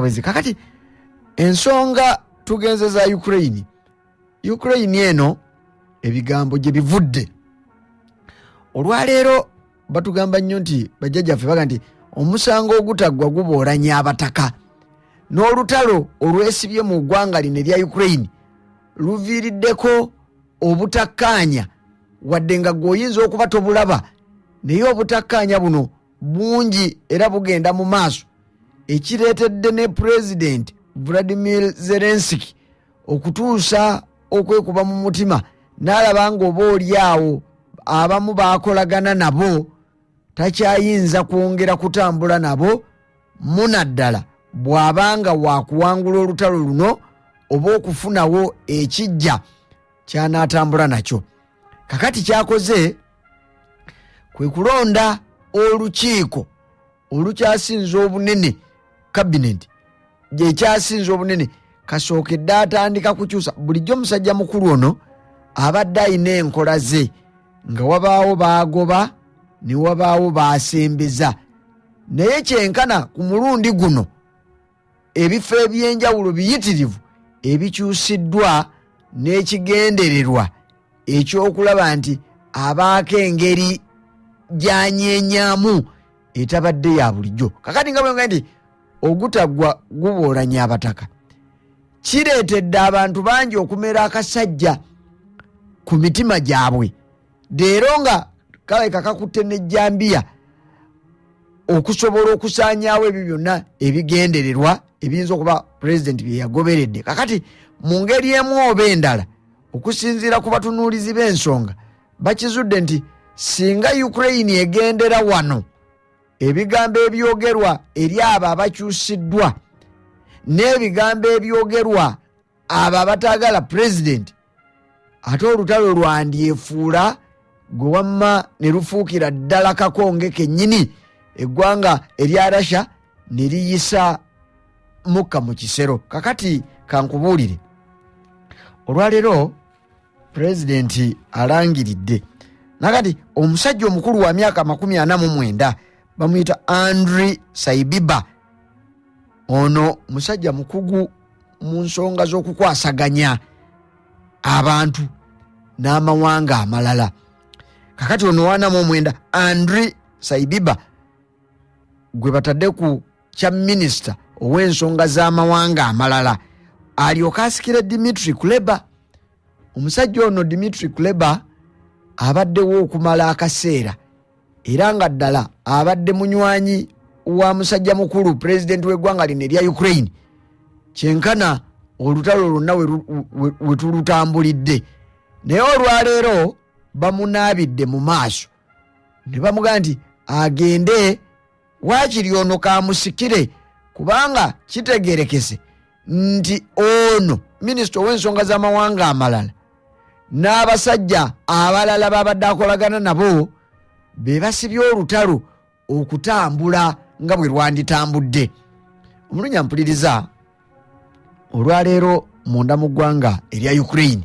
kakati ensonga tugenze za Ukraine eno ebigambo gye bivudde olwaleero batugamba nnyo nti bajjajjaffe baga nti omusango ogutaggwa guboolanya abataka n'olutalo olwesibye mu ggwanga lino erya Ukraine luviiriddeko obutakkaanya wadde nga gweoyinza okuba tobulaba naye obutakkaanya buno bungi era bugenda mu maaso ekireetedde ne President Vladimir Zelensky okutuusa okwekuba mu mutima n'alaba ng'oba oliawo abamu baakolagana nabo takyayinza kwongera kutambula nabo munaddala bw'abanga waakuwangula olutalo luno oba okufunawo ekijja ky'anaatambula nakyo. Kakati kyakoze kwe kulonda olukiiko olukyasinza obunene cabinet gye kyasinza obunene kasookedde atandika kukyusa bulijjo omusajja mukulu ono abadde ayina enkola ze nga wabaawo baagoba ne wabaawo baasembeza naye kyenkana ku mulundi guno ebifo ebyenjawulo biyitirivu ebikyusiddwa n'ekigendererwa ekyokulaba nti abaako engeri gyanyeenyaamu etabadde ya bulijjo. Kakati nga bwenga nti ogutaggwa guboolanya abataka kireetedde abantu bangi okumera akasajja ku mitima gyabwe leero nga kalabika kakutte n'ejjambiya okusobola okusaanyaawo ebyo byonna ebigendererwa ebiyinza okuba pulezidenti bye yagoberedde. Kakati mu ngeri emu oba endala okusinziira ku batunuulizi b'ensonga bakizudde nti singa Ukraine egendera wano ebigambo ebyogerwa eri abo abakyusiddwa n'ebigambo ebyogerwa abo abataagala pulezidenti ate olutalo lwandyefuula gwe wamma ne lufuukira ddala kakonge kennyini eggwanga erya Russia ne liyisa mukka mu kisero. Kakati kankubuulire olwaleero pulezidenti alangiridde nakati omusajja omukulu wa myaka 49 bamuyita Andriy Sybiha ono musajja mukugu mu nsonga z'okukwasaganya abantu n'amawanga amalala. Kakati ono 49 Andriy Sybiha gwe batadde ku kya minisita ow'ensonga z'amawanga amalala alyoka asikira Dmitry Kuleba. Omusajja ono Dmitry Kuleba abaddewo okumala akaseera era nga ddala abadde munywanyi wa musajja mukulu pulezidenti w'eggwanga lino erya Ukraine kyenkana olutalo lwonna we tulutambulidde naye olwaleero bamunaabidde mu maaso ne bamugamba nti agende waakiri ono kamusikire kubanga kitegerekese nti ono minisita ow'ensonga z'amawanga amalala n'abasajja abalala babadde akolagana nabo be basibye olutalo okutambula nga bwe lwanditambudde. Omulunya mpuliriza olwaleero munda mu ggwanga erya Ukraine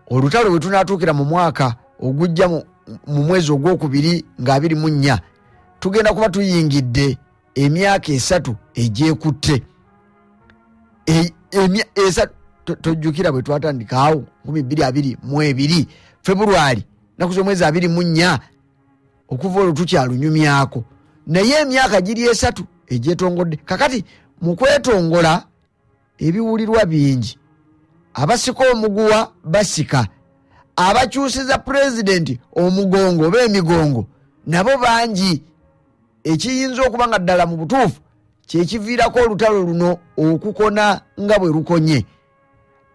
olutalo we tunaatuukira mu mwaka ogujja mu mwezi ogwokubiri nga 24 tugenda kuba tuyingidde emyaka 3 egyekutte tojjukira bwe twatandikaawo 2022 February naku z'omwezi 24 okuva olwo tukyalunyumyako naye emyaka giri 3 egyetongodde. Kakati mu kwetongola ebiwulirwa bingi abasika omuguwa basika abakyusiza pulezidenti omugongo oba emigongo nabo bangi ekiyinza okuba nga ddala mu butuufu kyekiviirako olutalo luno okukona nga bwe lukonye.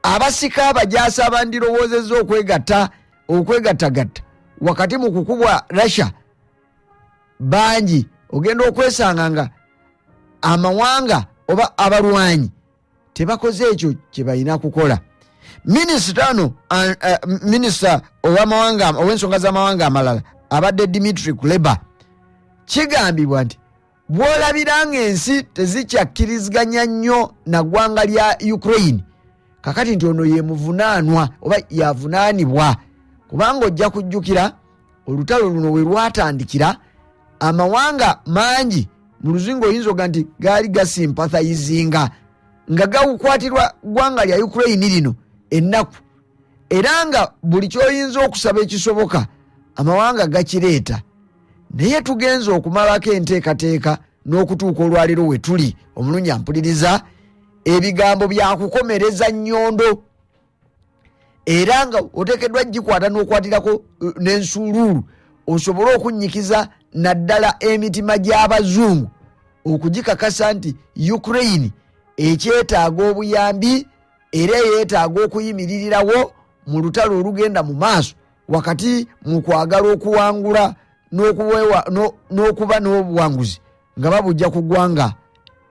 Abasika abajaasa abandirowoozezza okwegattagatta wakati mu kukubwa Russia bangi ogenda okwesanga nga amawanga oba abalwanyi tebakoze ekyo kye balina kukola. Minisita ow'ensonga z'amawanga amalala abadde Dmitry Kuleba kigambibwa nti bw'olabiranga ensi tezikyakkiriziganya nnyo na ggwanga lya Ukraine kakati nti ono ye muvunaanwa oba yavunaanibwa kubanga ojja kujjukira olutalo luno we lwatandikira amawanga mangi mu luzingo oyinza nti gaali gasympathizinga nga gawukwatirwa ggwanga lya Ukraine lino ennaku, era nga buli kyoyinza okusaba ekisoboka amawanga gakireeta. Naye tugenza okumalako enteekateeka n'okutuuka olwaliro we tuli omulungi ampuliriza, ebigambo byakukomereza nnyondo, era nga oteekeddwa gikwata n'okwatirako n'ensuuluulu osobole okunnyikiza naddala emitima gy'abazungu okugikakasa nti Ukraine ekyetaaga obuyambi era yeetaaga okuyimiririrawo mu lutalo olugenda mu maaso wakati mu kwagala okuwangula n'okuba n'obuwanguzi nga babujja ku ggwanga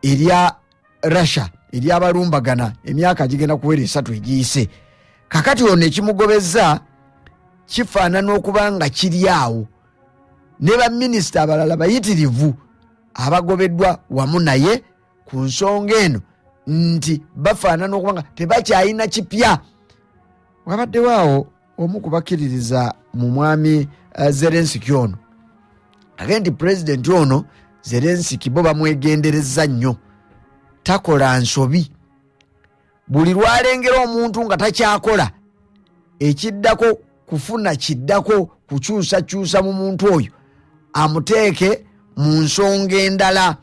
erya Russia eryabalumbagana emyaka gigenda kuwera 3 egiyise. Kakati ono ekimugobeza kifaanana okuba nga kiri awo ne baminisita abalala bayitirivu abagobeddwa wamu naye ku nsonga eno nti bafaanana okuba nga tebakyayina kipya. Wabaddewo awo omu kubakkiririza mu mwami Zelensky ono age nti pulezidenti ono Zelensky bo bamwegendereza nnyo, takola nsobi. Buli lwalengera omuntu nga takyakola ekiddako kufuna kiddako kukyusakyusa mu muntu oyo amuteeke mu nsonga endala.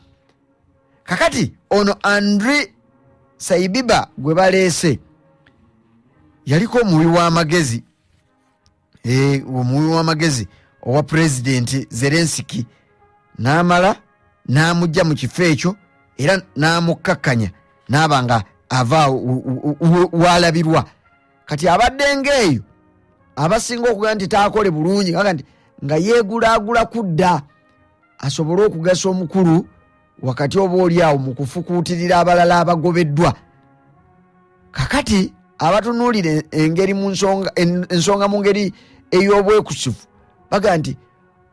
Kakati ono Andriy Sybiha gwe baleese yaliko omuwi w'amagezi omuwi w'amagezi owa pulezidenti Zelensky n'amala n'amugja mu kifo ekyo era n'amukkakkanya n'aba nga ava walabirwa. Kati abadde ng'eyo abasinga okugaa nti taakole bulungi nga yeegulaagula kudda asobole okugasa omukulu wakati oba oli awo mu kufukuutirira abalala abagobeddwa. Kakati abatunuulira engeri mu ensonga mu ngeri ey'obwekusifu baga nti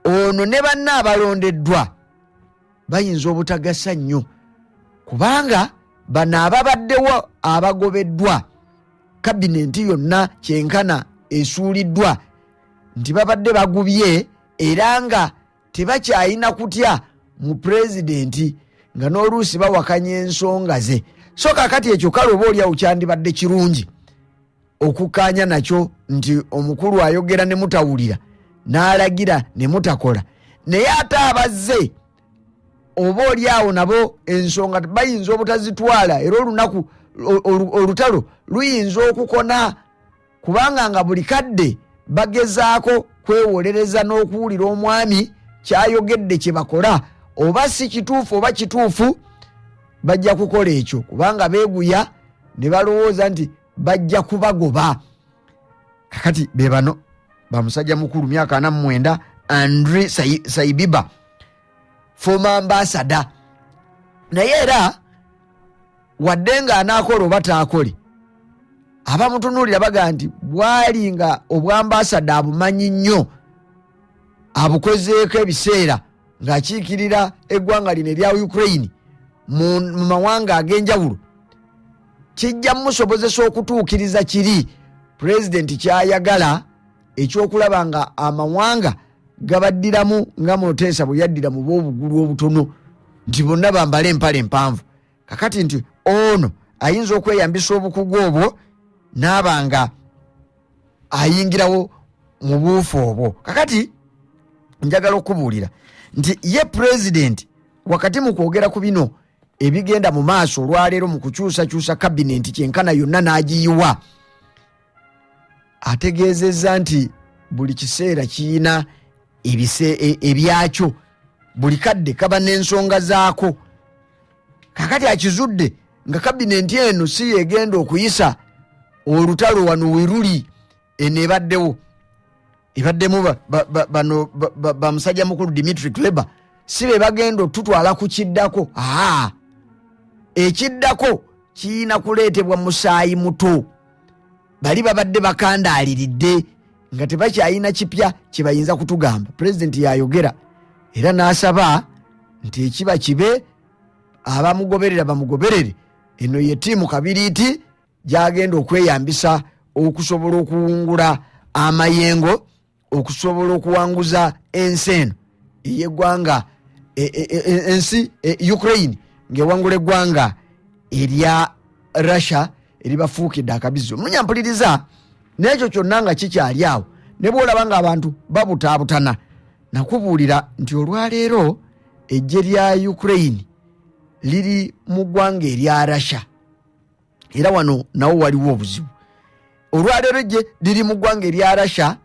ono ne banna abalondeddwa bayinza obutagasa nnyo kubanga bano ababaddewo abagobeddwa kabinenti yonna kyenkana esuuliddwa nti babadde bagubye era nga tebakyayina kutya mu pulezidenti nga n'oluusi bawakanya ensonga ze. So kakati ekyo kale oba oliawo kyandibadde kirungi okukkaanya nakyo nti omukulu ayogera ne mutawulira n'alagira ne mutakola, naye ate abazze oba oliawo nabo ensonga bayinza obutazitwala era olunaku olutalo luyinza okukona kubanga nga buli kadde bagezaako kwewolereza n'okuwulira omwami kyayogedde kye bakola oba si kituufu oba kituufu bajja kukola ekyo kubanga beeguya ne balowooza nti bajja kubagoba. Kakati be bano bamusajja mukulu myaka 49 Andriy Sybiha former ambassador, naye era wadde nga anaakola oba taakole abamutunuulira baga nti bwali nga obwambasada abumanyi nnyo abukozeeko ebiseera ng'akiikirira eggwanga lino erya Ukraine mu mawanga ag'enjawulo kijja musobozesa okutuukiriza kiri pulezidenti kyayagala ekyokulaba nga amawanga gabaddiramu nga Moteesa bwe yaddira mu b'obugulu obutono nti bonna bambale empale empanvu. Kakati nti ono ayinza okweyambisa obukugu obwo n'aba nga ayingirawo mu buufu obwo. Kakati njagala okubuulira nti ye pulezidenti wakati mu kwogera ku bino ebigenda mu maaso olwaleero mu kukyusakyusa kabinenti kyenkana yonna n'agiyiwa ategeezezza nti buli kiseera kiyina ebyakyo, buli kadde kaba n'ensonga zaako. Kakati akizudde nga kabinenti eno si yegenda okuyisa olutalo wano weruli enebaddewo ebaddemu bamusajja mukulu Dmitry Kuleba si be bagenda otutwala ku kiddako. Ekiddako kiyina kuleetebwa musaayi muto, bali babadde bakandaaliridde nga tebakyayina kipya kye bayinza kutugamba. Pulezidenti yayogera era n'asaba nti ekiba kibe, abamugoberera bamugoberere. Eno ye ttiimu kabiriiti gyagenda okweyambisa okusobola okuwungula amayengo okusobola okuwanguza ensi eno ey'eggwanga ensi Ukraine ngewangula eggwanga erya Russia eribafuukidde akabizo. Munyampuliriza n'ekyo kyonna nga kikyali awo ne bw'olaba nga abantu babutaabutana nakubuulira nti olwaleero eggye lya Ukraine liri mu ggwanga erya Russia era wano nawo waliwo obuzibu. Olwaleero eggye liri mu ggwanga erya Russia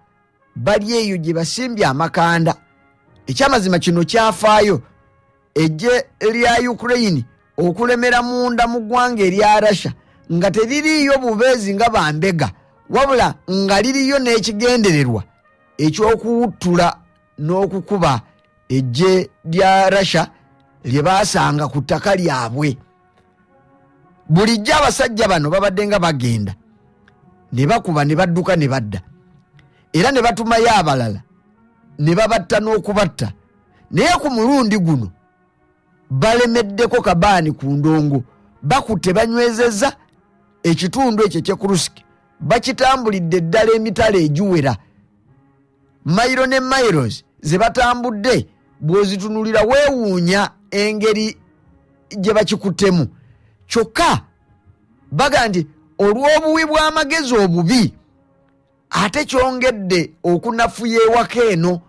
bali eyo gye basimbye amakanda. Ekyamazima kino kyafaayo eggye lya Ukraine okulemera munda mu ggwanga erya Russia nga teririiyo bubeezi nga bambega wabula nga liriyo n'ekigendererwa ekyokuwuttula n'okukuba eggye lya Russia lye baasanga ku ttaka lyabwe. Bulijjo abasajja bano babadde nga bagenda ne bakuba ne badduka ne badda era ne batumayo abalala ne babatta n'okubatta, naye ku mulundi guno balemeddeko kabaani ku ndongo, bakutte banywezezza ekitundu ekyo kye Kursk bakitambulidde eddala emitala egiwera mayiro ne miles ze batambudde bw'ozitunulira weewuunya engeri gye bakikuttemu. Kyokka baga nti olw'obuwi bw'amagezi obubi ate kyongedde okunafuya ewaka eno,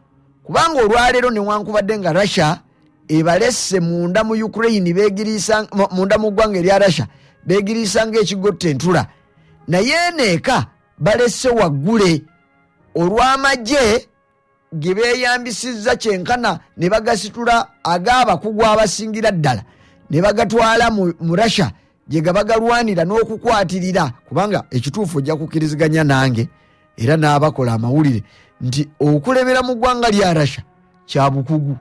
kubanga olwaleero newankubadde nga Russia ebalesse munda mu Ukraine beegiriisa munda mu ggwanga erya Russia beegiriisa ng'ekigotta entula, naye neeka balesse waggule olw'amagye ge beeyambisizza kyenkana ne bagasitula ag'abakugu abasingira ddala ne bagatwala mu Russia gye gabagalwanira n'okukwatirira, kubanga ekituufu ojja kukkiriziganya nange era n'abakola amawulire nti okulemera mu ggwanga lya Russia kya bukugu.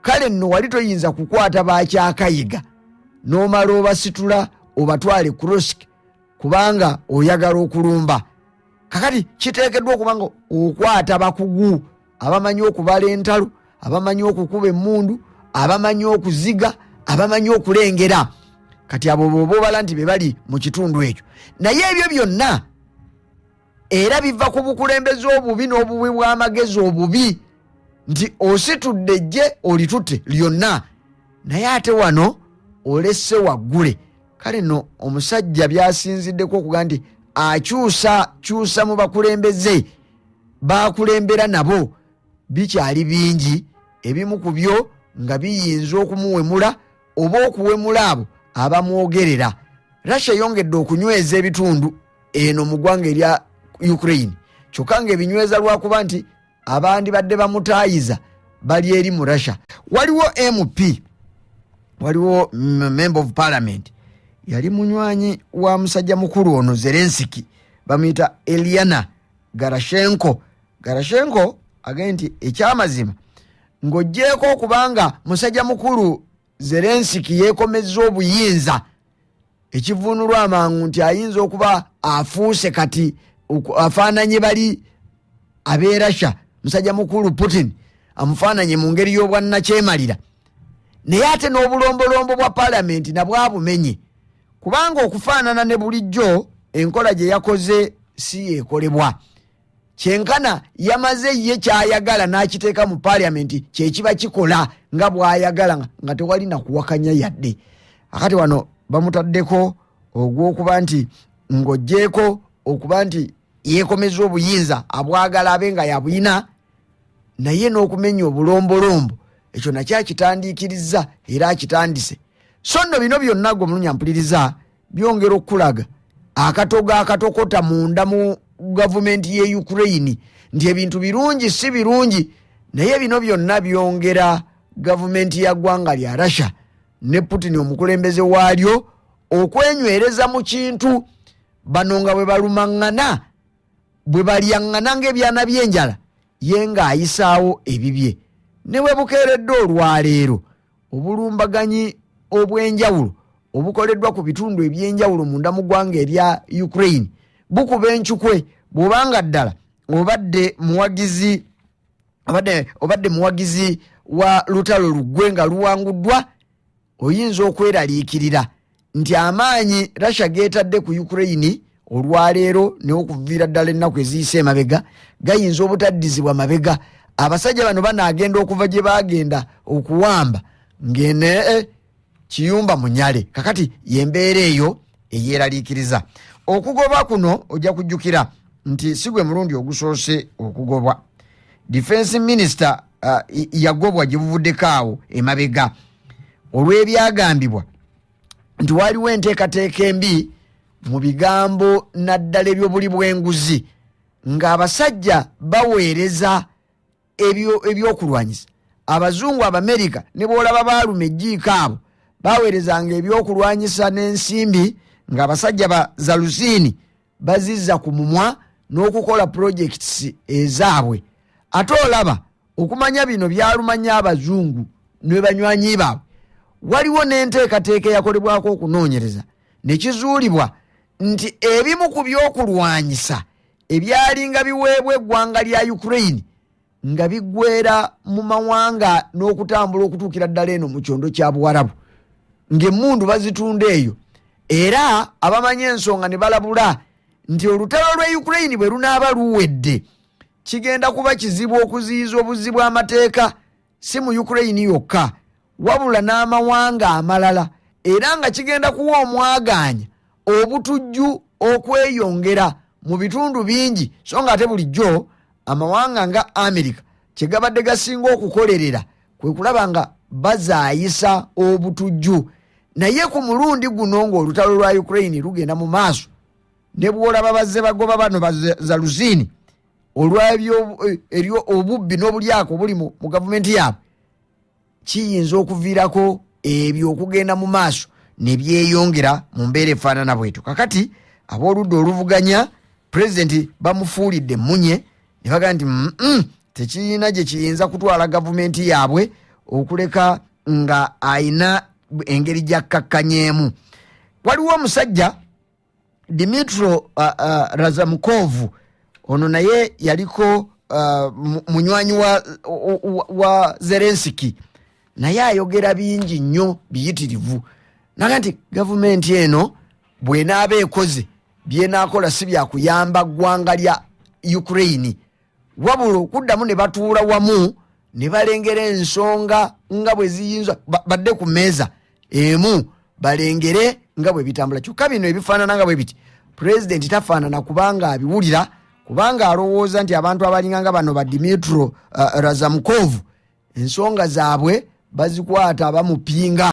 Kale nno wali toyinza kukwata bakyakayiga n'omala obasitula obatwale Kursk kubanga oyagala okulumba. Kakati kiteekeddwa okuba nga okwata bakugu abamanyi okubala entalo, abamanyi okukuba emmundu, abamanyi okuziga, abamanyi okulengera. Kati abo bobala nti be bali mu kitundu ekyo. Naye ebyo byonna era biva ku bukulembeze obubi n'obuwi bw'amagezi obubi nti ositudde eggye olitutte lyonna naye ate wano olesse waggule. Kale no omusajja byasinziddeko okuga nti akyusa mu bakulembeze bakulembera nabo bikyali bingi, ebimu ku byo nga biyinza okumuwemula oba okuwemula abo abamwogerera. Russia yongedde okunyweza ebitundu eno mu ggwanga erya Ukraine, kyokka nga ebinyweza lwakuba nti abandi badde bamutaayiza bali eri mu Russia. Waliwo MP, waliwo member of parliament yali munywanyi wa musajja mukulu ono Zelensky, bamuyita Eliana Garashenko agambye nti ekyamazima ng'oggyeko okubanga musajja mukulu Zelensky yeekomezza obuyinza ekivuunulwa amangu nti ayinza okuba afuuse kati afaananye bali ab'e Russia, musajja mukulu Putin amufaananye mu ngeri y'obwannakyemalira, naye ate n'obulombolombo bwa paalamenti nabwabumenye, kubanga okufaanana ne bulijjo enkola gye yakoze si yeekolebwa. Kyenkana yamaze ye kyayagala n'akiteeka mu paalamenti kyekiba kikola nga bw'ayagala nga tewali nakuwakanya yadde. Akati wano bamutaddeko ogw'okuba nti ng'oggyeko okuba nti yeekomeza obuyinza abwagala abe nga yabuyina, naye n'okumenya obulombolombo ekyo nakyo akitandiikirizza era akitandise. So nno bino byonna gwe mulunyampuliriza byongera okulaga akatogo akatokota munda mu gavumenti ye Ukraine nti ebintu birungi si birungi, naye bino byonna byongera gavumenti ya ggwanga lya Russia ne Putin omukulembeze waalyo okwenywereza mu kintu. Bano nga bwe balumaŋŋana bwe balyaŋŋana ng'ebyana by'enjala ye ng'ayisaawo ebibye. Ne bwe bukeeredde olwaleero obulumbaganyi obw'enjawulo obukoleddwa ku bitundu eby'enjawulo munda mu ggwanga erya Ukraine bukuba encukwe bw'obanga ddala obadde muwagizi wa lutalo luggwe nga luwanguddwa, oyinza okweraliikirira nti amaanyi Russia geetadde ku Ukraine olwaleero n'okuviira ddala ennaku eziyise emabega gayinza obutaddizibwa mabega. Abasajja bano banaagenda okuva gye baagenda okuwamba ngene Kiyumba Munyale kakati yembeera eyo eyeralikiriza okugoba kuno ojja kujjukira nti sigwe mulundi ogusoose okugobwa defense minister yagobwa givuvuddekaawo emabega olw'ebyagambibwa nti waliwo enteekateeka embi mu bigambo naddala ebyobuli bw'enguzi ng'abasajja baweereza ebyokulwanyisa abazungu Abamerika ne boolaba baaluma ejjiiko abo baweerezanga ebyokulwanyisa n'ensimbi ng'abasajja ba Zaluzini bazizza ku mumwa n'okukola projects ezaabwe ate olaba okumanya bino byalumanya abazungu ne banywanyi baabwe waliwo n'enteekateeka eyakolebwako okunoonyereza ne kizuulibwa nti ebimu ku byokulwanyisa ebyalinga biweebwa eggwanga lya Ukraine nga biggweera mu mawanga n'okutambula okutuukira ddala eno mu kyondo kya Buwarabu ng'emmundu bazitunda eyo era abamanyi ensonga ne balabula nti olutalo lwa Ukraine bwe lunaaba luwedde kigenda kuba kizibu okuziyiza obuzzi bw'amateeka si mu Ukraine yokka wabula n'amawanga amalala era nga kigenda kuwa omwaganya obutujju okweyongera mu bitundu bingi so nga ate bulijjo amawanga nga America kyegabadde gasinga okukolerera kwe kulaba nga bazaayisa obutujju naye ku mulundi guno ng'olutalo lwa Ukraine lugenda mu maaso ne bwolaba bazze bagoba bano Zaluzini olwabyo eryo obubbi n'obulyako buli mu gavumenti yaabwe kiyinza okuviirako ebyo okugenda mu maaso ne byeyongera mu mbeera efaanana bwetu kakati ab'oludda oluvuganya pulezidenti bamufuulidde munye ne bagamba nti tekirina gye kiyinza kutwala gavumenti yaabwe okuleka nga ayina engeri gy'akkakkanyeemu waliwo omusajja Dimitro Razamkov ono naye yaliko munywanyi wa Zelensky naye ayogera bingi nnyo biyitirivu naga nti gavumenti eno bw'enaaba ekoze byenaakola si byakuyamba ggwanga lya Ukraine wabula okuddamu ne batuula wamu ne balengera ensonga nga bwe ziyinza badde ku mmeeza emu balengere nga bwe bitambula kyokka bino ebifaanana nga bwe biti pulezidenti tafaanana kubanga abiwulira kubanga alowooza nti abantu abalinga nga bano ba Dimitro Razamkov ensonga zaabwe bazikwata bamupinga